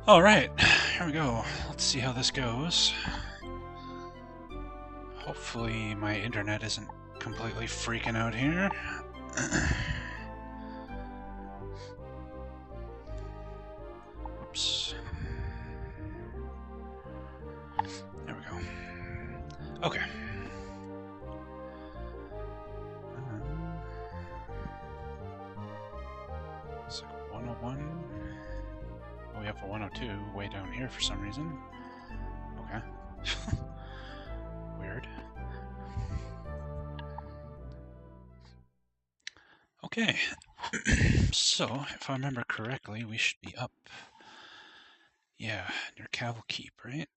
Alright, here we go. Let's see how this goes. Hopefully my internet isn't completely freaking out here. Oops. There we go. Okay. It's like 101. Oh, we have a 102 way down here for some reason. Okay. Weird. Okay. So, if I remember correctly, we should be up. Yeah, near Caval Keep, right?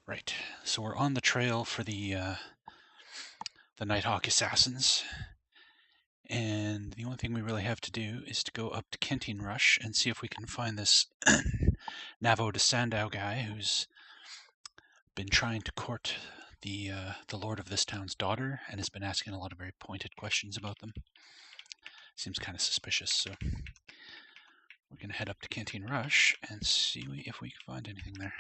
Right. So we're on the trail for the Nighthawk Assassins. And the only thing we really have to do is to go up to Kentine Rush and see if we can find this Navo de Sandow guy who's been trying to court the lord of this town's daughter and has been asking a lot of very pointed questions about them. Seems kind of suspicious, so we're going to head up to Kentine Rush and see if we can find anything there.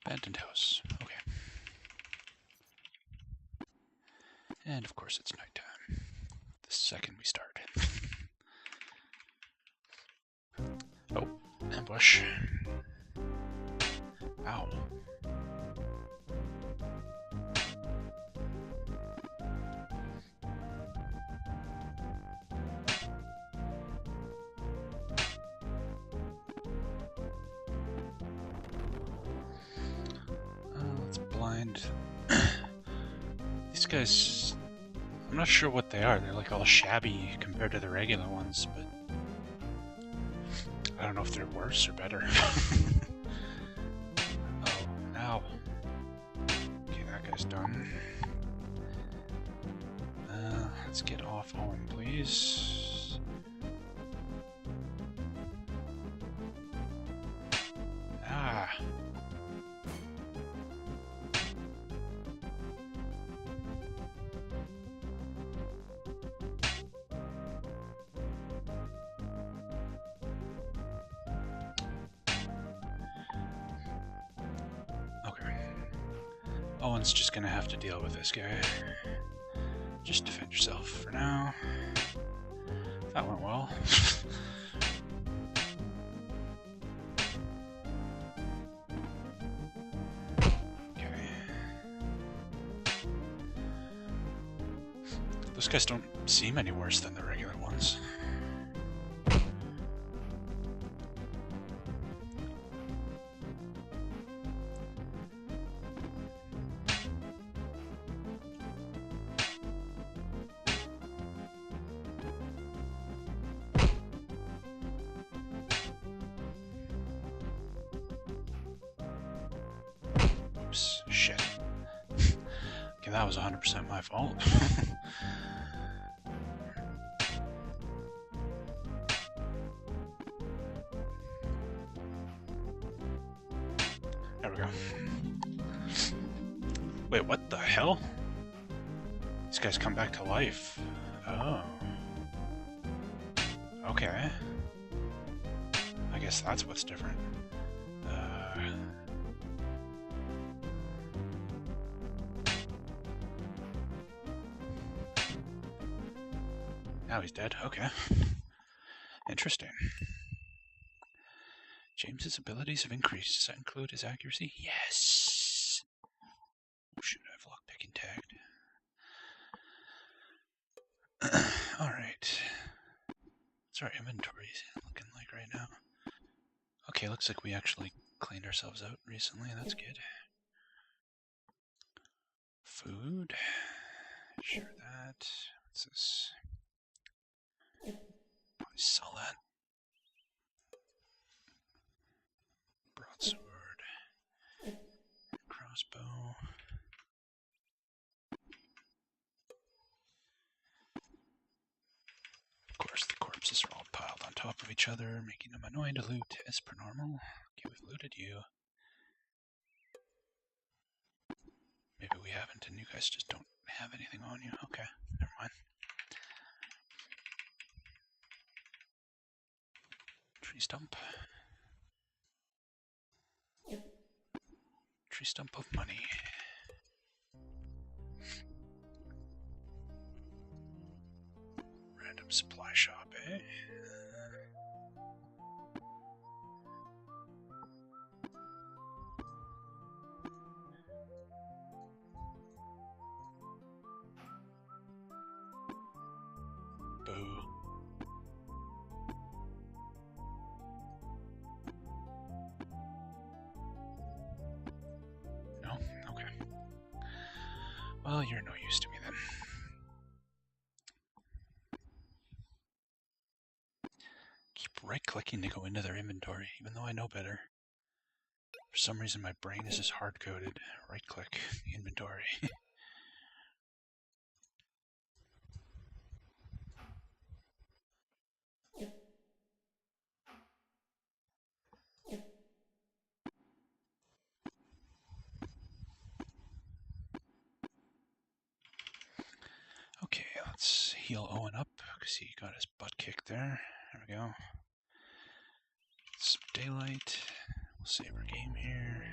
Abandoned house. Okay. And of course it's nighttime. The second we start. Oh, ambush. Ow. Let's blind. These guys, I'm not sure what they are. They're like all shabby compared to the regular ones, but I don't know if they're worse or better. Oh, ow. Okay, that guy's done. Let's get off home, please. Ah. Owen's just gonna have to deal with this guy. Just defend yourself for now. That went well. Okay. Those guys don't seem any worse than the regular ones. Oops, shit. Okay, that was 100% my fault. There we go. Wait, what the hell? These guys come back to life. Oh. Okay. I guess that's what's different. Now he's dead. Okay. Interesting. James's abilities have increased. Does that include his accuracy? Yes! Oh, shoot, I have lockpicking tagged. Alright. What's our inventory looking like right now? Okay, looks like we actually cleaned ourselves out recently. That's good. Food. Sure that. What's this? Probably sell that. Broadsword. Crossbow. Of course, the corpses are all piled on top of each other, making them annoying to loot as per normal. Okay, we've looted you. Maybe we haven't, and you guys just don't have anything on you. Okay, never mind. Tree stump. Tree stump of money. Random supply shop, eh? Boo. No? Okay. Well, you're no use to me then. Keep right-clicking to go into their inventory, even though I know better. For some reason, my brain is just hard-coded. Right-click, inventory. Okay, let's heal Owen up, because he got his butt kicked there. There we go. Some daylight. We'll save our game here.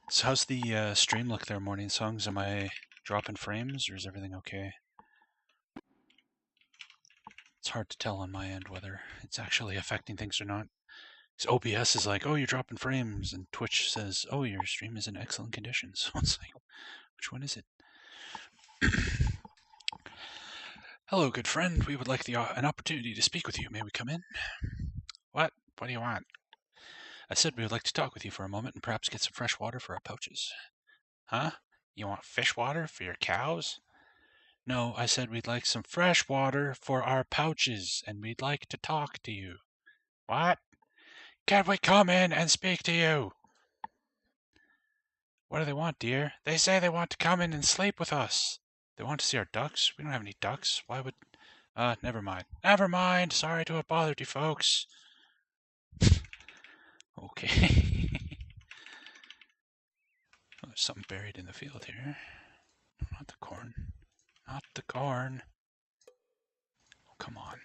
So how's the stream look there, Morning Songs? Am I dropping frames, or is everything okay? It's hard to tell on my end whether it's actually affecting things or not. Because OBS is like, oh, you're dropping frames, and Twitch says, oh, your stream is in excellent condition. So it's like, which one is it? Hello, good friend. We would like an opportunity to speak with you. May we come in? What? What do you want? I said we would like to talk with you for a moment and perhaps get some fresh water for our pouches. Huh? You want fish water for your cows? No, I said we'd like some fresh water for our pouches, and we'd like to talk to you. What? Can we come in and speak to you? What do they want, dear? They say they want to come in and sleep with us. They want to see our ducks? We don't have any ducks. Why would... never mind. Never mind. Sorry to have bothered you, folks. Okay. Oh, there's something buried in the field here. Not the corn. Not the corn. Oh, come on.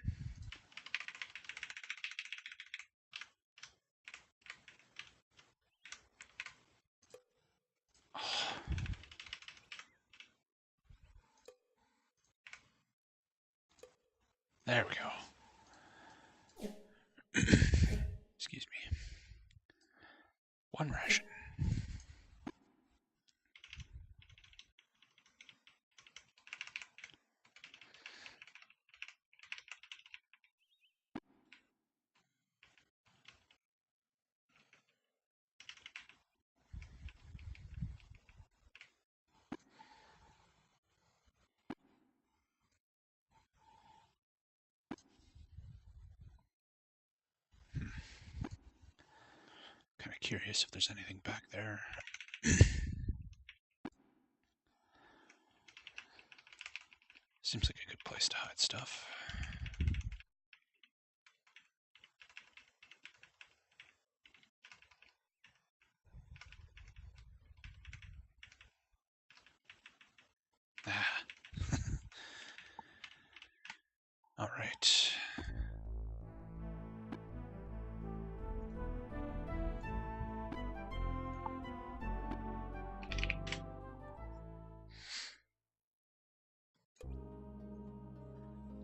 Oh. There we go. Excuse me. One ration. Kind of curious if there's anything back there. Seems like a good place to hide stuff. Ah. All right.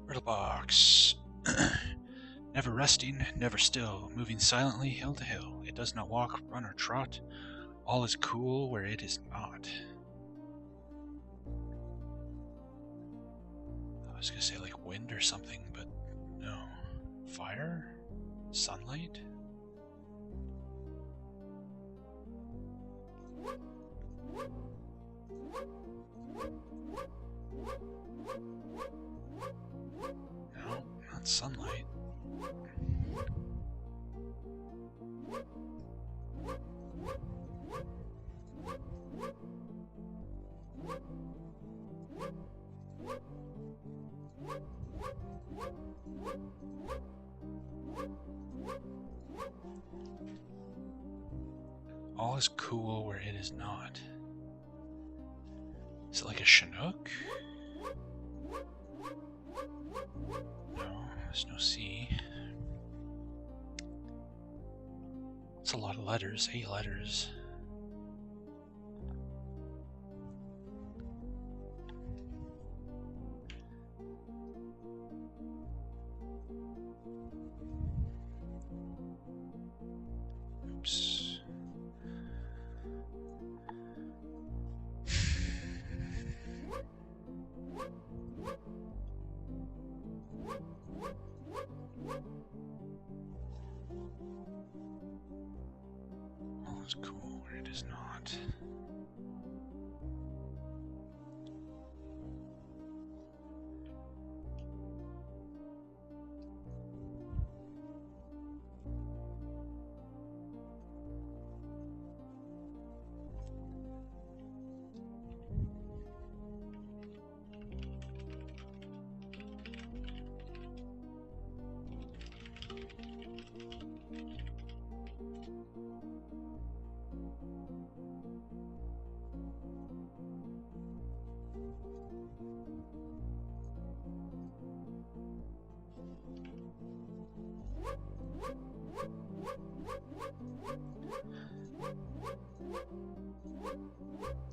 Riddle box. Never resting, never still, moving silently hill to hill. It does not walk, run, or trot. All is cool where it is not. I was gonna say like wind or something, but no. Fire? Sunlight? No, not sunlight. All is cool where it is not. Is it like a Chinook? No, there's no C. It's a lot of letters, 8 letters. Oops. All is cool where it is not.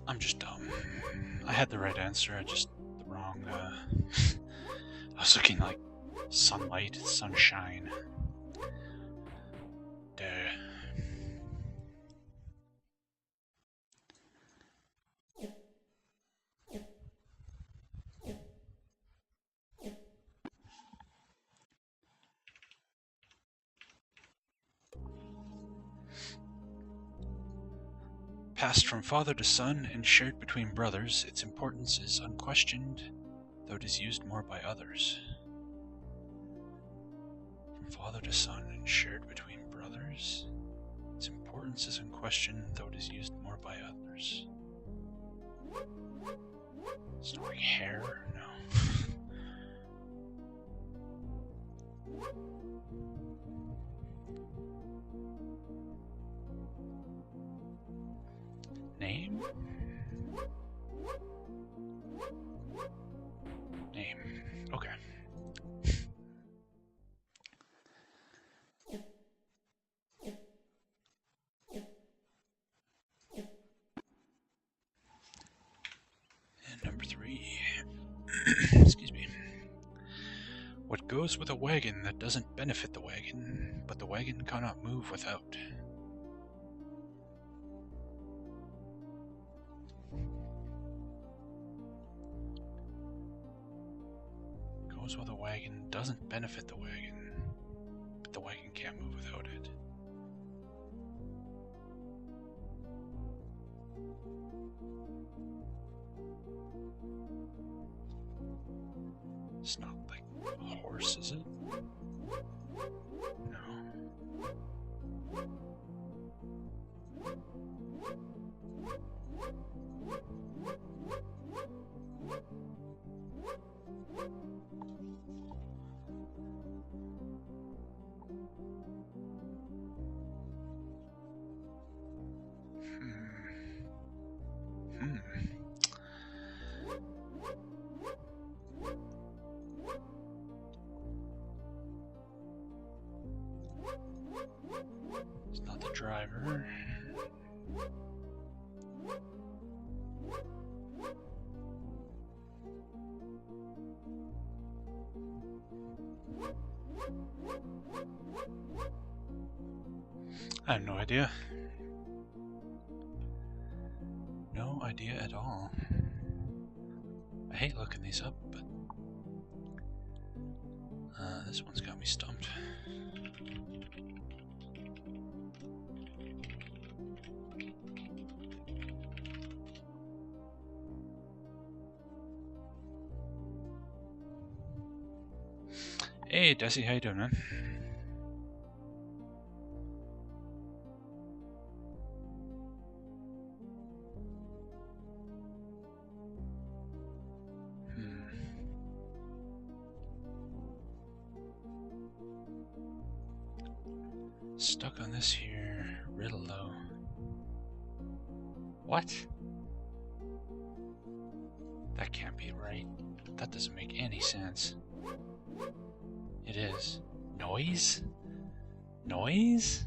I'm just dumb. I had the right answer, I just the wrong, I was looking like sunlight, sunshine. Duh. Passed from father to son and shared between brothers, its importance is unquestioned, though it is used more by others. From father to son and shared between brothers, its importance is unquestioned, though it is used more by others. It's not like hair, no. Name? Name. Okay. And number 3. Excuse me. What goes with a wagon that doesn't benefit the wagon, but the wagon cannot move without? Goes with a wagon doesn't benefit the wagon, but the wagon can't move without it. It's not like a horse, is it? No. It's not the driver. I have no idea. No idea at all. I hate looking these up, but this one's got me stumped. Hey, Desi, how you doing, man? Stuck on this here, riddle though. What? That can't be right. That doesn't make any sense. It is. Noise? Noise?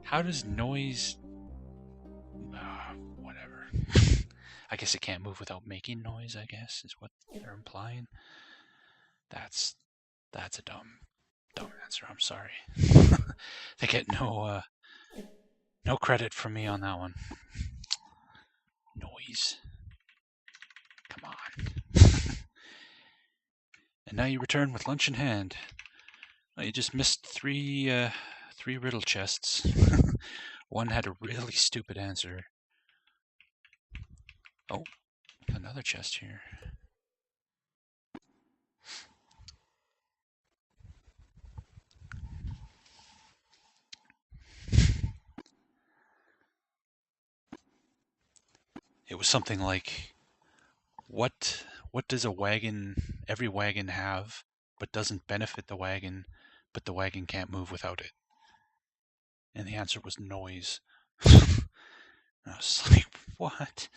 How does noise... whatever. I guess it can't move without making noise, I guess, is what they're implying. That's a dumb answer. I'm sorry. They get no credit from me on that one. Noise. Come on. And now you return with lunch in hand. Well, you just missed three riddle chests. One had a really stupid answer. Oh, another chest here. It was something like, what does every wagon have, but doesn't benefit the wagon, but the wagon can't move without it? And the answer was noise. I was like, what?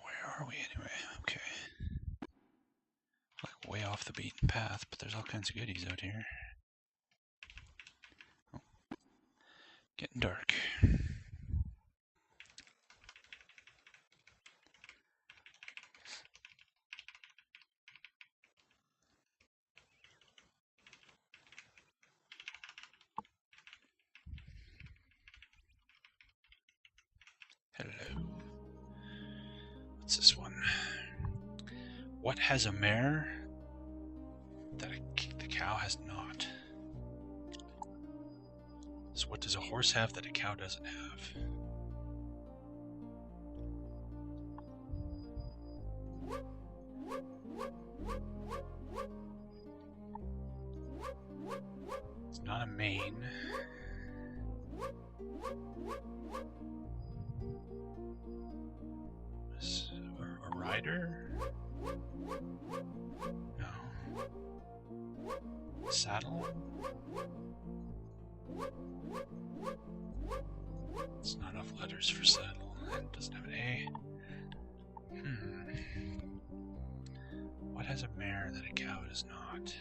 Where are we anyway? Okay. Like way off the beaten path, but there's all kinds of goodies out here. Oh. Getting dark. Hello. What's this one? What has a mare that the cow has not? So what does a horse have that a cow doesn't have? It's not a mane. A rider? No. A saddle? It's not enough letters for saddle. It doesn't have an A. What has a mare that a cow does not?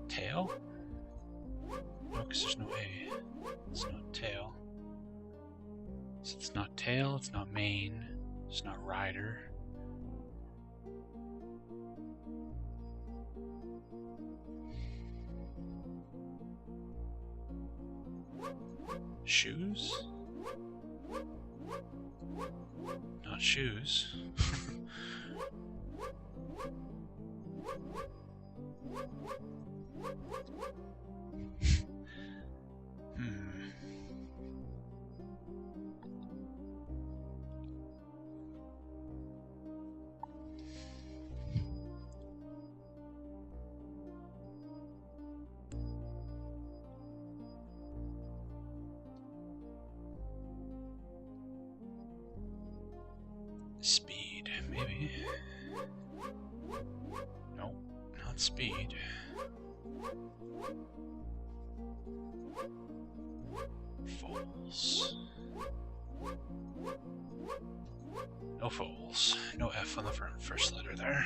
Tail? No, because there's no A. It's not tail. So it's not tail, it's not mane, it's not rider. Shoes? Not shoes. Speed, maybe. Nope, not speed. Foals. No foals. No F on the first letter there.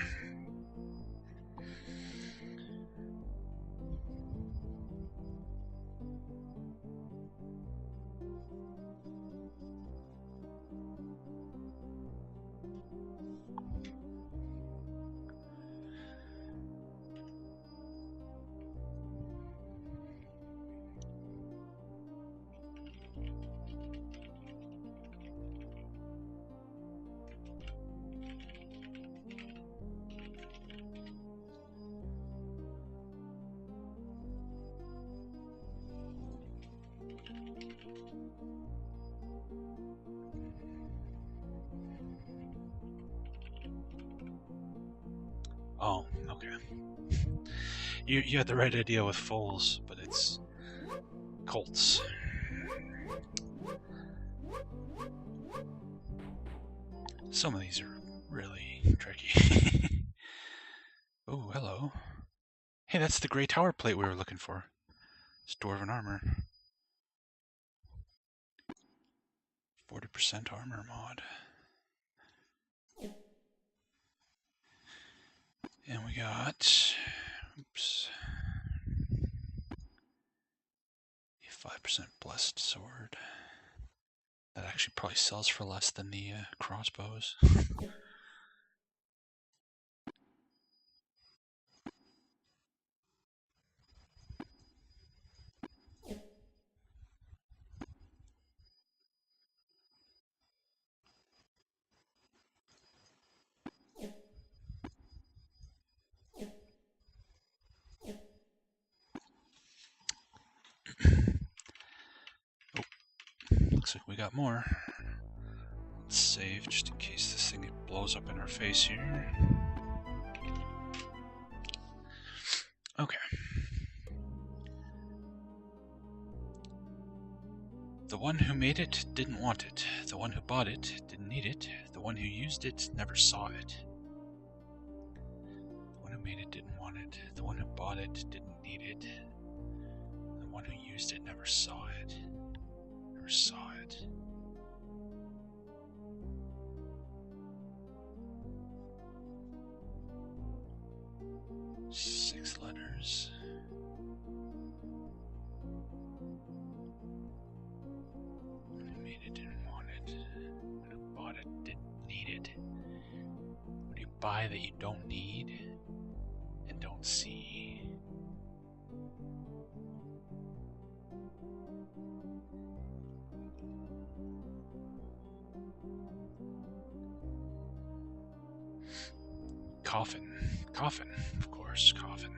Oh, okay. You had the right idea with foals, but it's colts. Some of these are really tricky. Oh, hello. Hey, that's the gray tower plate we were looking for. It's dwarven armor. 40% armor mod. And we got, oops, a 5% blessed sword. That actually probably sells for less than the crossbows. Looks like we got more. Let's save just in case this thing blows up in our face here. Okay. The one who made it didn't want it. The one who bought it didn't need it. The one who used it never saw it. The one who made it didn't want it. The one who bought it didn't need it. The one who used it never saw it. Never saw it. Six letters. One who made it didn't want it. One who bought it didn't need it. What do you buy that you don't need and don't see? Coffin. Coffin, of course, coffin.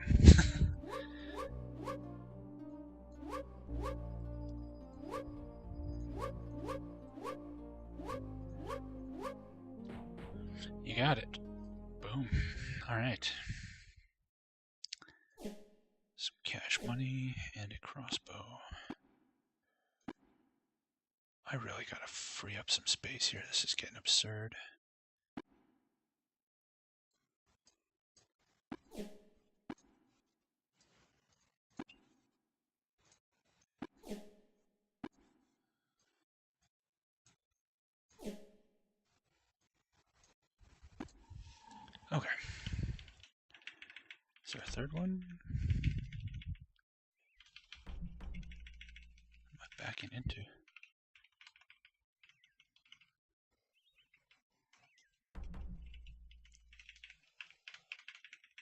You got it. Boom. Alright. Some cash money and a crossbow. I really gotta free up some space here. This is getting absurd. Okay. Is there a third one? What am I backing into?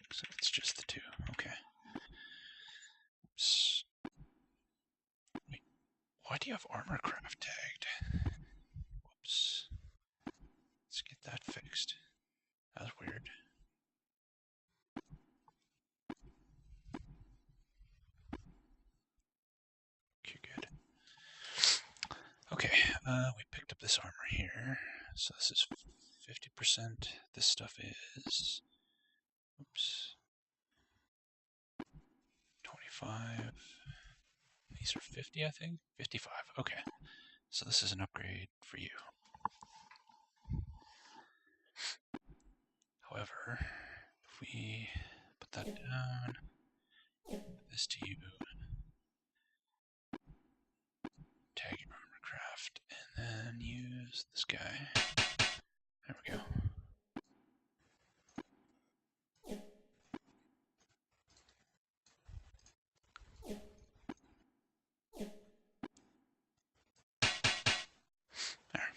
Looks like it's just the two. Okay. Oops. Wait, why do you have armor craft tagged? Whoops. Let's get that fixed. That was weird. Okay, good. Okay, we picked up this armor here. So this is 50%. This stuff is, oops, 25. These are 50, I think? 55, okay. So this is an upgrade for you. However, if we put that down, put this to you, tag your armor craft, and then use this guy. There we go. There.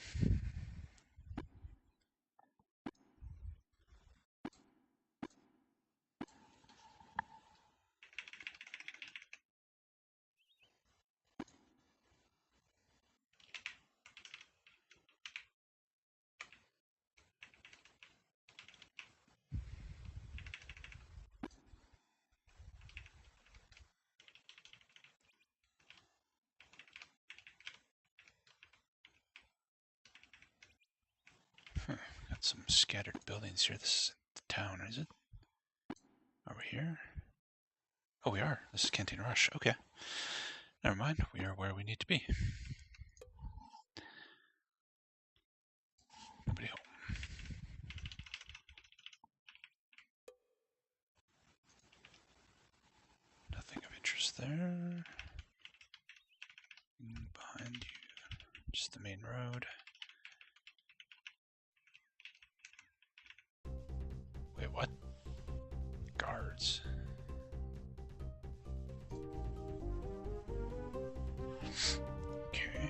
Got some scattered buildings here. This is the town, is it? Are we here? Oh, we are. This is Canteen Rush. Okay. Never mind. We are where we need to be. Nobody home. Nothing of interest there. Behind you. Just the main road. Wait, what? Guards. Okay.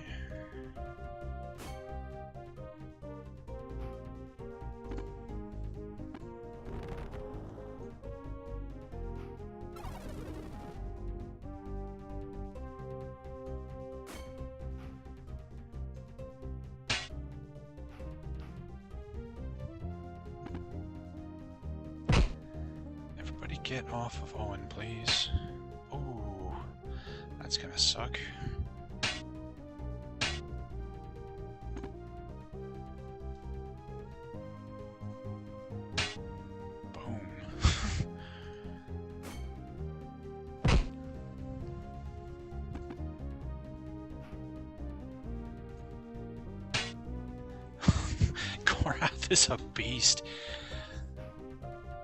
Everybody get off of Owen, please. Oh, that's gonna suck. Korath is a beast.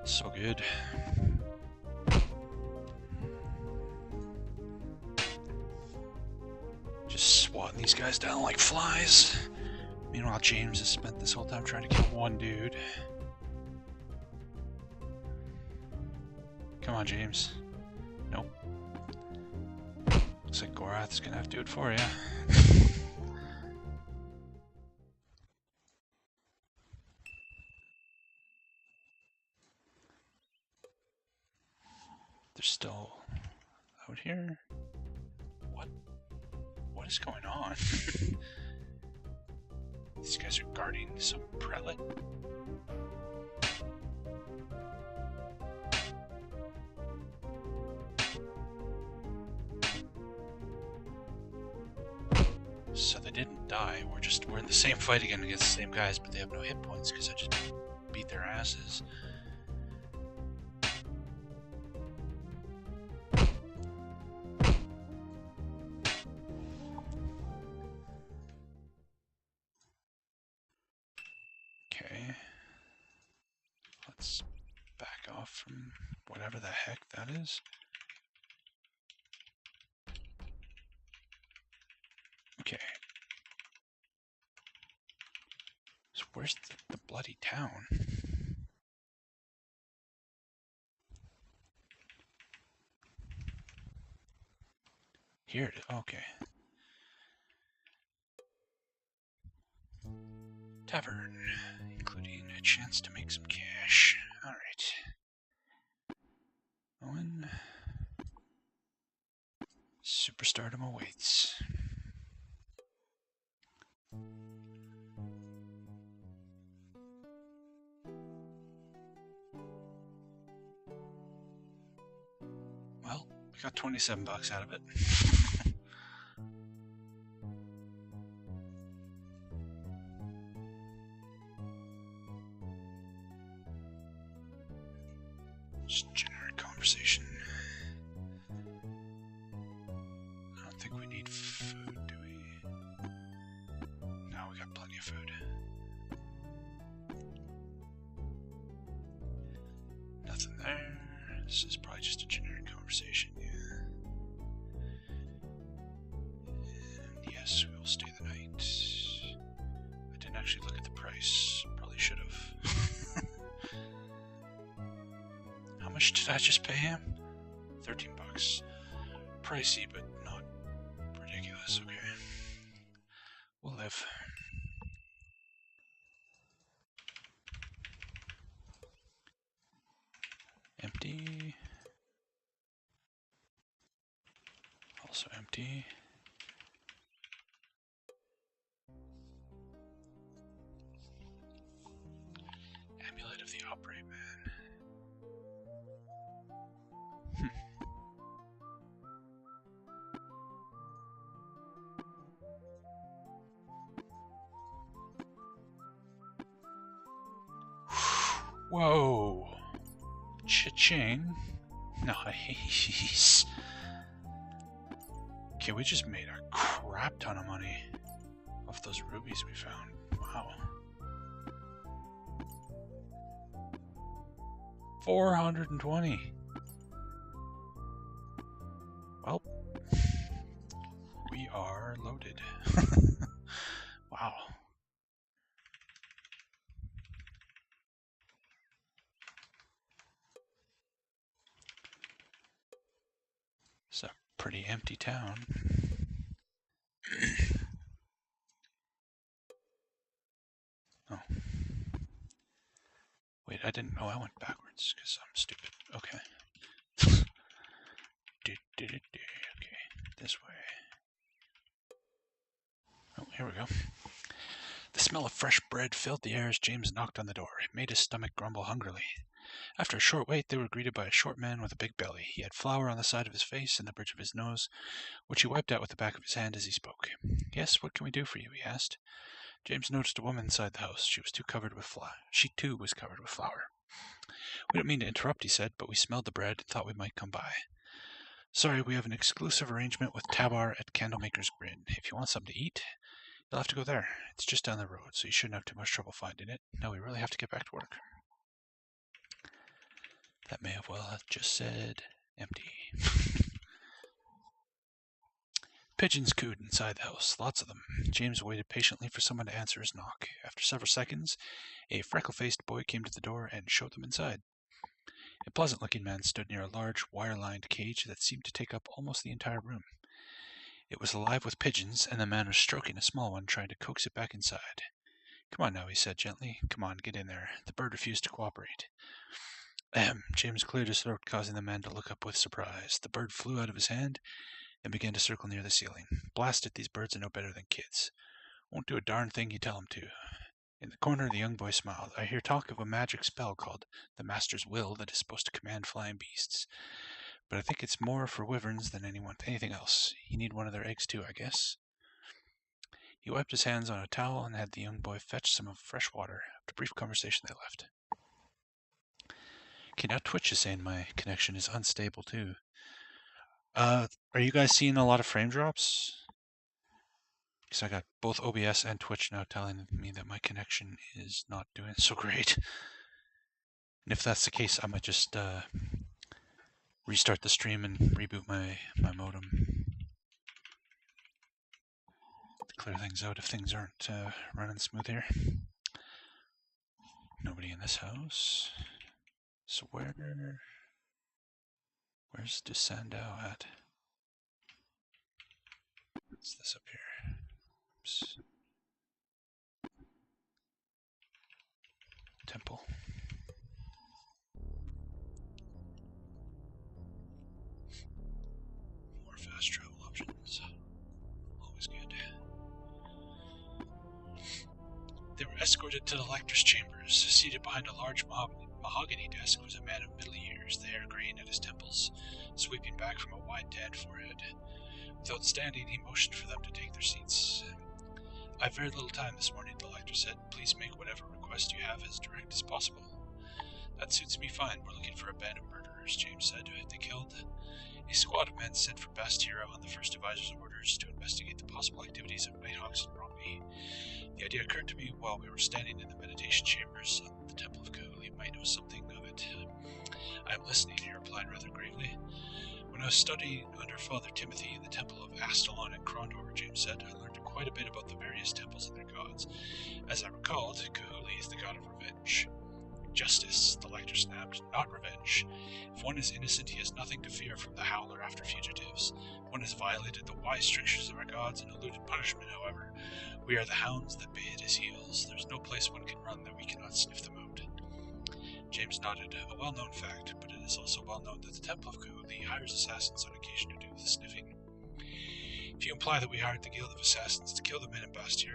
So good. Just swatting these guys down like flies. Meanwhile, James has spent this whole time trying to kill one dude. Come on, James. Nope. Looks like Korath is gonna have to do it for you. They're still out here? What? What is going on? These guys are guarding some prelate? So they didn't die, we're in the same fight again against the same guys, but they have no hit points because I just beat their asses. Okay. Let's back off from whatever the heck that is. Okay. So where's the bloody town? Here it is. Okay. Tavern, including a chance to make some cash. Alright. Owen. Superstardom awaits. Well, we got 27 bucks out of it. Just generic conversation. I don't think we need food, do we? No, we got plenty of food. Nothing there. This is probably just a generic conversation, yeah. And yes, we will stay the night. I didn't actually look at the price. Probably should have. How much did I just pay him? 13 bucks. Pricey, but not ridiculous. Okay. We'll live. Empty. Also empty. Amulet of the Operate Man. Whoa. Cha-ching. Nice. Okay, we just made a crap ton of money off those rubies we found. Wow. 420. Well, we are loaded. Wow. It's a pretty empty town. Oh. Wait, I didn't. Oh, I went backwards because I'm stupid. Okay. Okay, this way. Oh, here we go. The smell of fresh bread filled the air as James knocked on the door. It made his stomach grumble hungrily. After a short wait, they were greeted by a short man with a big belly. He had flour on the side of his face and the bridge of his nose, which he wiped out with the back of his hand as he spoke. Yes, what can we do for you? He asked. James noticed a woman inside the house. She too was covered with flour. We don't mean to interrupt, he said, but we smelled the bread and thought we might come by. Sorry, we have an exclusive arrangement with Tabar at Candlemaker's Grin. If you want something to eat, you'll have to go there. It's just down the road, so you shouldn't have too much trouble finding it. No, we really have to get back to work. That may have well just said empty. Pigeons cooed inside the house, lots of them. James waited patiently for someone to answer his knock. After several seconds, a freckle-faced boy came to the door and showed them inside. A pleasant-looking man stood near a large, wire-lined cage that seemed to take up almost the entire room. It was alive with pigeons, and the man was stroking a small one, trying to coax it back inside. Come on now, he said gently. Come on, get in there. The bird refused to cooperate. James cleared his throat, causing the man to look up with surprise. The bird flew out of his hand and began to circle near the ceiling. Blast it, these birds are no better than kids. Won't do a darn thing you tell them to. In the corner, the young boy smiled. I hear talk of a magic spell called the Master's Will that is supposed to command flying beasts. But I think it's more for wyverns than anything else. You need one of their eggs too, I guess. He wiped his hands on a towel and had the young boy fetch some of fresh water. After a brief conversation, they left. Okay, now Twitch is saying my connection is unstable too. Are you guys seeing a lot of frame drops? Because I got both OBS and Twitch now telling me that my connection is not doing so great. And if that's the case, I might just restart the stream and reboot my modem to clear things out if things aren't running smooth here. Nobody in this house. So where's Sandow at? What's this up here? Oops. Temple. More fast travel options. Always good. They were escorted to the lector's chambers. Seated behind a large mahogany desk was a man of middle years, the hair graying at his temples, sweeping back from a wide tanned forehead. Without standing, he motioned for them to take their seats. I have very little time this morning, the lector said. Please make whatever request you have as direct as possible. That suits me fine. We're looking for a band of murderers, James said. They killed a squad of men sent from Bastia on the first advisor's orders to investigate the possible activities of Nighthawks and Romney. The idea occurred to me while we were standing in the meditation chambers of the Temple of Kahul. You might know something of it. I am listening, he replied rather gravely. When I was studying under Father Timothy in the Temple of Astalon and Krondor, James said, I learned quite a bit about the various temples and their gods. As I recalled, Kahuli is the god of revenge. Justice, the lector snapped, not revenge. If one is innocent, he has nothing to fear from the howler after fugitives. One has violated the wise strictures of our gods and eluded punishment, however. We are the hounds that bay at his heels. There's no place one can run that we cannot sniff them out. James nodded. A well-known fact, but it is also well known that the Temple of Kahuli hires assassins on occasion to do the sniffing. If you imply that we hired the Guild of Assassins to kill the men in Bastia,